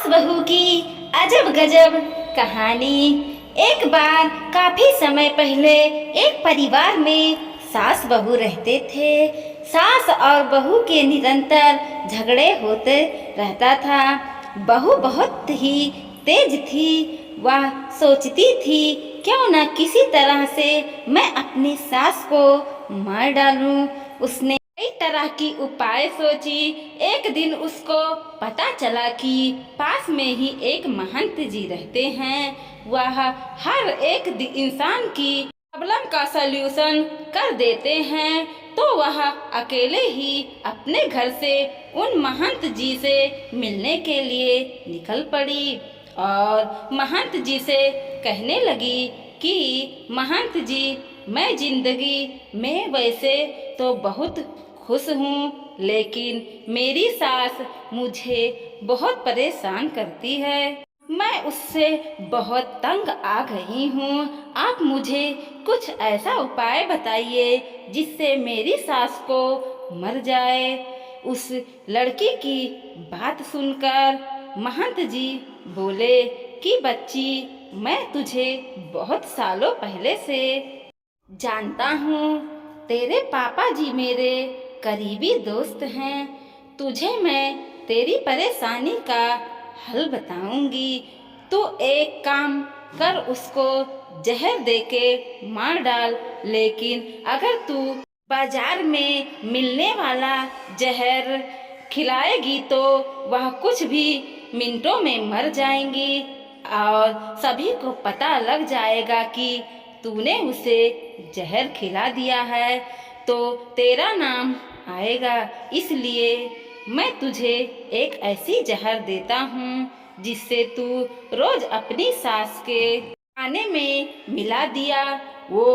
बहू की अजब गजब कहानी। एक बार काफी समय पहले एक परिवार में सास बहू रहते थे। सास और बहू के निरंतर झगड़े होते रहता था। बहू बहुत ही तेज थी। वह सोचती थी क्यों न किसी तरह से मैं अपनी सास को मार डालूं। उसने कई तरह की उपाय सोची। एक दिन उसको पता चला कि पास में ही एक महंत जी रहते हैं। वह हर एक इंसान की प्रॉब्लम का सल्यूशन कर देते हैं। तो वह अकेले ही अपने घर से उन महंत जी से मिलने के लिए निकल पड़ी और महंत जी से कहने लगी कि महंत जी, मैं जिंदगी में वैसे तो बहुत खुश हूँ, लेकिन मेरी सास मुझे बहुत परेशान करती है। मैं उससे बहुत तंग आ गई हूँ। आप मुझे कुछ ऐसा उपाय बताइए जिससे मेरी सास को मर जाए। उस लड़की की बात सुनकर महंत जी बोले कि बच्ची, मैं तुझे बहुत सालों पहले से जानता हूँ। तेरे पापा जी मेरे करीबी दोस्त हैं। तुझे मैं तेरी परेशानी का हल बताऊंगी। तू एक काम कर, उसको जहर देके मार डाल। लेकिन अगर तू बाजार में मिलने वाला जहर खिलाएगी तो वह कुछ भी मिनटों में मर जाएंगी और सभी को पता लग जाएगा कि तूने उसे जहर खिला दिया है, तो तेरा नाम आएगा। इसलिए मैं तुझे एक ऐसी जहर देता हूँ जिससे तू रोज अपनी सास के खाने में मिला दिया। वो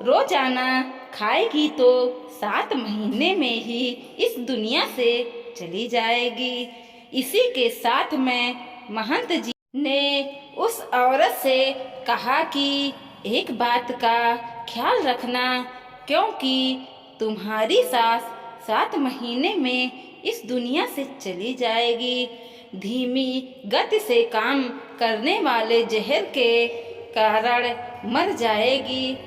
रोजाना खाएगी तो 7 महीने में ही इस दुनिया से चली जाएगी। इसी के साथ में महंत जी ने उस औरत से कहा कि एक बात का ख्याल रखना, क्योंकि तुम्हारी सास 7 महीने में इस दुनिया से चली जाएगी। धीमी गति से काम करने वाले जहर के कारण मर जाएगी।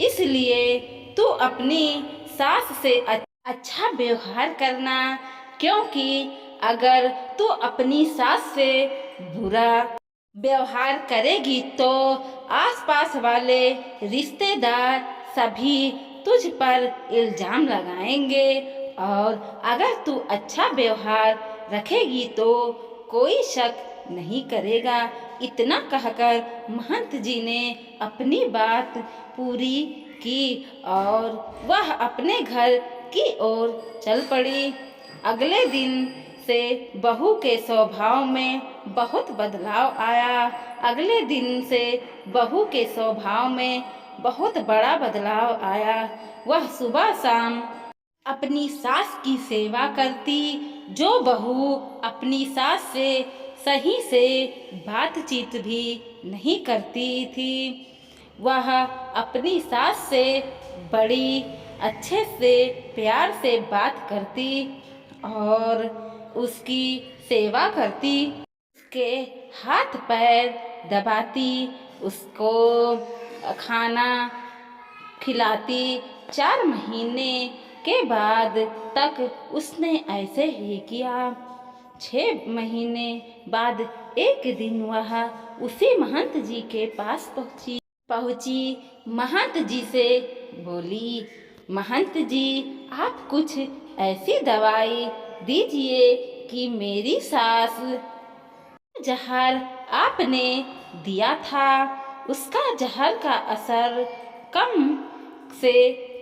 इसलिए तू अपनी सास से अच्छा व्यवहार करना, क्योंकि अगर तू अपनी सास से बुरा व्यवहार करेगी तो आसपास वाले रिश्तेदार सभी तुझ पर इल्जाम लगाएंगे, और अगर तू अच्छा व्यवहार रखेगी तो कोई शक नहीं करेगा। इतना कहकर महंत जी ने अपनी बात पूरी की और वह अपने घर की ओर चल पड़ी। अगले दिन से बहू के स्वभाव में बहुत बदलाव आया। अगले दिन से बहू के स्वभाव में बहुत बड़ा बदलाव आया। वह सुबह शाम अपनी सास की सेवा करती। जो बहू अपनी सास से सही से बातचीत भी नहीं करती थी, वह अपनी सास से बड़ी अच्छे से प्यार से बात करती और उसकी सेवा करती, उसके हाथ पैर दबाती, उसको खाना खिलाती। 4 महीने के बाद तक उसने ऐसे ही किया। 6 महीने बाद एक दिन वह उसी महंत जी के पास पहुंची महंत जी से बोली, महंत जी, आप कुछ ऐसी दवाई दीजिए कि मेरी सास जहर आपने दिया था उसका जहर का असर कम से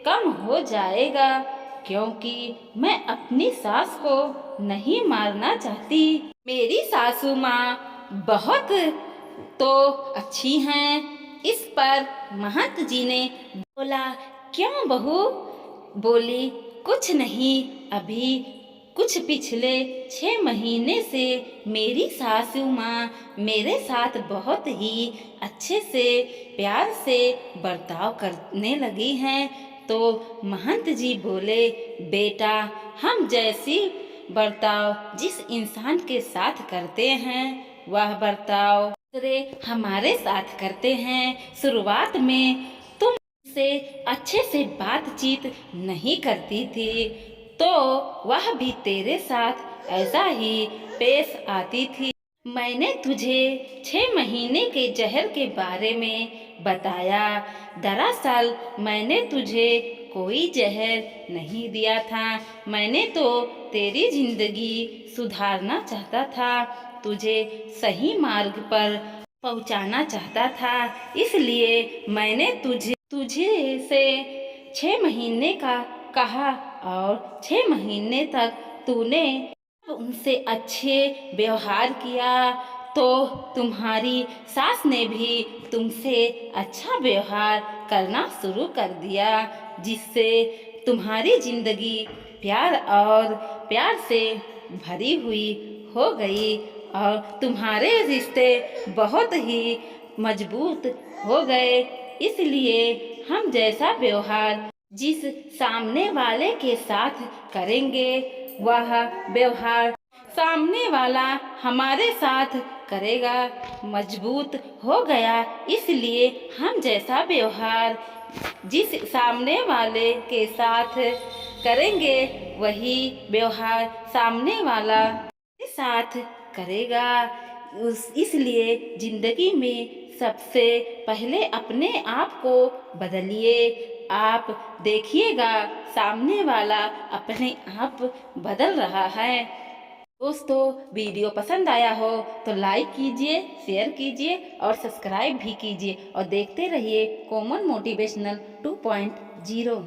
कम हो जाएगा, क्योंकि मैं अपनी सास को नहीं मारना चाहती। मेरी सासू माँ बहुत तो अच्छी हैं। इस पर महंत जी ने बोला, क्यों बहू? बोली, कुछ नहीं, अभी कुछ पिछले 6 महीने से मेरी सासू माँ मेरे साथ बहुत ही अच्छे से प्यार से बर्ताव करने लगी हैं। तो महंत जी बोले, बेटा, हम जैसी बर्ताव जिस इंसान के साथ करते हैं वह बर्ताव दूसरे हमारे साथ करते हैं। शुरुआत में तुम से अच्छे से बातचीत नहीं करती थी, तो वह भी तेरे साथ ऐसा ही पेश आती थी। मैंने तुझे 6 महीने के जहर के बारे में बताया। दरअसल मैंने तुझे कोई जहर नहीं दिया था। मैंने तो तेरी जिंदगी सुधारना चाहता था, तुझे सही मार्ग पर पहुंचाना चाहता था। इसलिए मैंने तुझे से 6 महीने का कहा और 6 महीने तक तूने उनसे अच्छे व्यवहार किया, तो तुम्हारी सास ने भी तुमसे अच्छा व्यवहार करना शुरू कर दिया, जिससे तुम्हारी जिंदगी प्यार और प्यार से भरी हुई हो गई और तुम्हारे रिश्ते बहुत ही मजबूत हो गए। इसलिए हम जैसा व्यवहार जिस सामने वाले के साथ करेंगे, वह व्यवहार सामने वाला हमारे साथ करेगा। मजबूत हो गया। इसलिए हम जैसा व्यवहार जिस सामने वाले के साथ करेंगे, वही व्यवहार सामने वाला के साथ करेगा। इसलिए जिंदगी में सबसे पहले अपने आप को बदलिए। आप देखिएगा सामने वाला अपने आप बदल रहा है। दोस्तों, वीडियो पसंद आया हो तो लाइक कीजिए, शेयर कीजिए और सब्सक्राइब भी कीजिए और देखते रहिए कॉमन मोटिवेशनल 2.0।